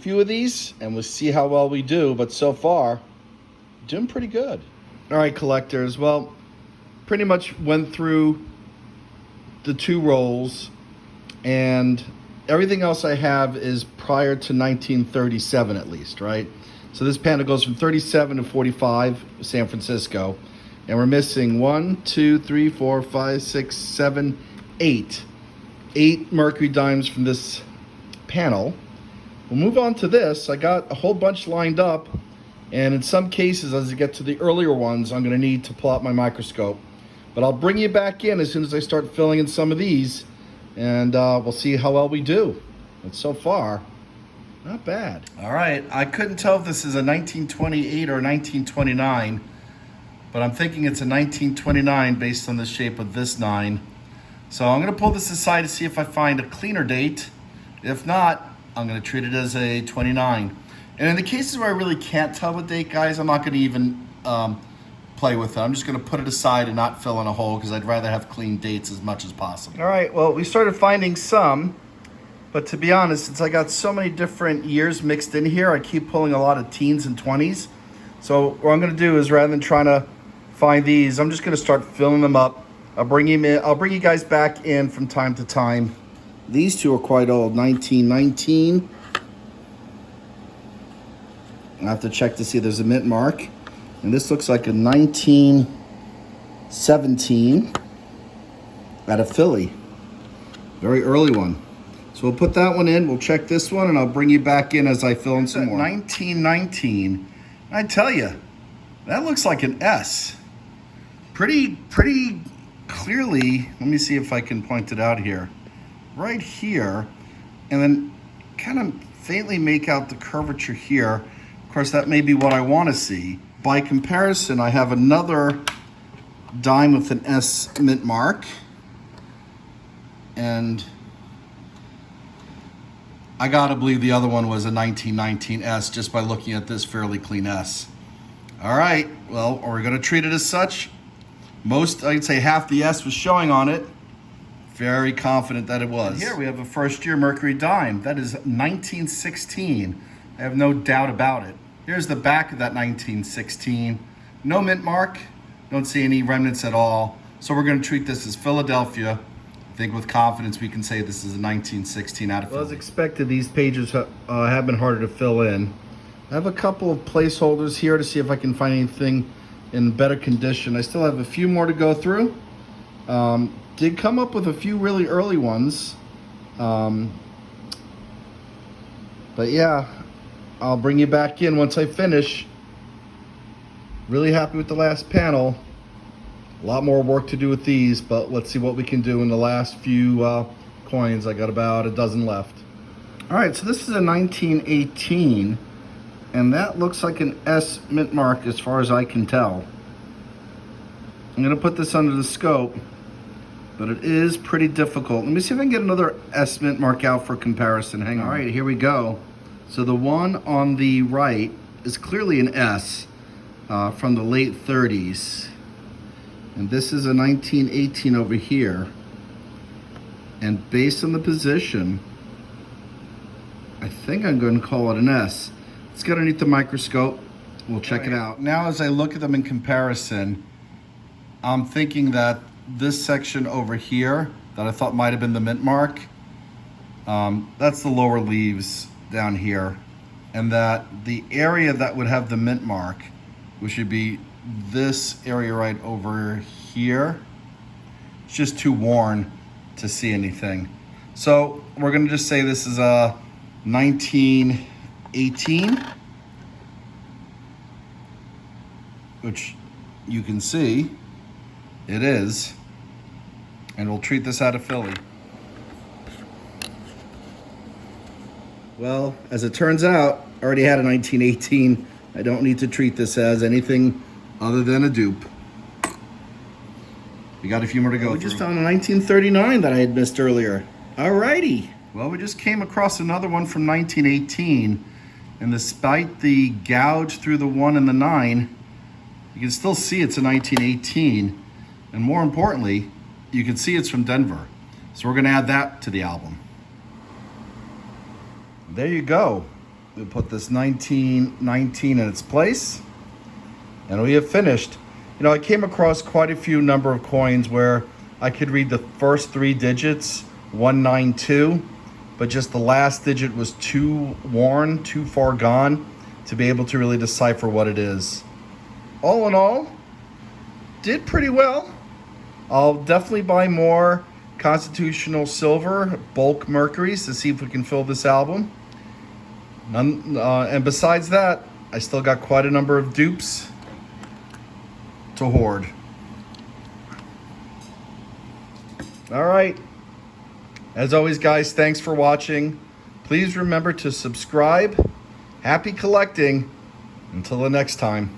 few of these and we'll see how well we do, but so far, doing pretty good. All right, collectors, well, pretty much went through the 2 rolls, and everything else I have is prior to 1937 at least, right? So this panel goes from 37 to 45, San Francisco, and we're missing 1, 2, 3, 4, 5, 6, 7, 8. 8 Mercury dimes from this panel. We'll move on to this. I got a whole bunch lined up, and in some cases, as I get to the earlier ones, I'm gonna need to pull out my microscope. But I'll bring you back in as soon as I start filling in some of these, and we'll see how well we do. And so far, not bad. All right, I couldn't tell if this is a 1928 or 1929, but I'm thinking it's a 1929 based on the shape of this 9. So I'm gonna pull this aside to see if I find a cleaner date. If not, I'm gonna treat it as a 29. And in the cases where I really can't tell the date, guys, I'm not gonna even play with it. I'm just gonna put it aside and not fill in a hole because I'd rather have clean dates as much as possible. All right, well, we started finding some, but to be honest, since I got so many different years mixed in here, I keep pulling a lot of teens and 20s. So what I'm gonna do is, rather than trying to find these, I'm just gonna start filling them up. I'll bring you guys back in from time to time. These 2 are quite old, 1919. I have to check to see if there's a mint mark. And this looks like a 1917 out of Philly. Very early one. So we'll put that one in, we'll check this one, and I'll bring you back in as I fill in some more. 1919, I tell you, that looks like an S. Pretty clearly, let me see if I can point it out here. Right here, and then kind of faintly make out the curvature here. Of course, that may be what I want to see. By comparison, I have another dime with an S mint mark, and I gotta believe the other one was a 1919 S just by looking at this fairly clean S. All right, well, we're gonna treat it as such. I'd say half the S was showing on it. Very confident that it was. And here we have a first year Mercury dime. That is 1916. I have no doubt about it. Here's the back of that 1916. No mint mark. Don't see any remnants at all. So we're going to treat this as Philadelphia. I think with confidence we can say this is a 1916 out of Philly. Well, as expected, these pages have been harder to fill in. I have a couple of placeholders here to see if I can find anything in better condition. I still have a few more to go through. Did come up with a few really early ones. But yeah, I'll bring you back in once I finish. Really happy with the last panel. A lot more work to do with these, but let's see what we can do in the last few coins. I got about a dozen left. All right, so this is a 1918, and that looks like an S mint mark as far as I can tell. I'm gonna put this under the scope, but it is pretty difficult. Let me see if I can get another S mint mark out for comparison. Hang on. All right, here we go. So the one on the right is clearly an S from the late 30s. And this is a 1918 over here. And based on the position, I think I'm going to call it an S. Let's get underneath the microscope. We'll check it out. Now as I look at them in comparison, I'm thinking that this section over here that I thought might have been the mint mark, that's the lower leaves down here. And that the area that would have the mint mark, which should be this area right over here, it's just too worn to see anything. So we're gonna just say this is a 1918, which you can see it is, and we'll treat this out of Philly. Well, as it turns out, I already had a 1918. I don't need to treat this as anything other than a dupe. We got a few more to go. We just found a 1939 that I had missed earlier. Alrighty. Well, we just came across another one from 1918, and despite the gouge through the 1 and the 9, you can still see it's a 1918, and more importantly, you can see it's from Denver. So we're gonna add that to the album. There you go. We put this 1919 in its place, and we have finished. You know, I came across quite a few number of coins where I could read the first 3 digits, 192, but just the last digit was too worn, too far gone to be able to really decipher what it is. All in all, did pretty well. I'll definitely buy more constitutional silver bulk mercuries to see if we can fill this album. And besides that, I still got quite a number of dupes to hoard. All right. As always, guys, thanks for watching. Please remember to subscribe. Happy collecting. Until the next time.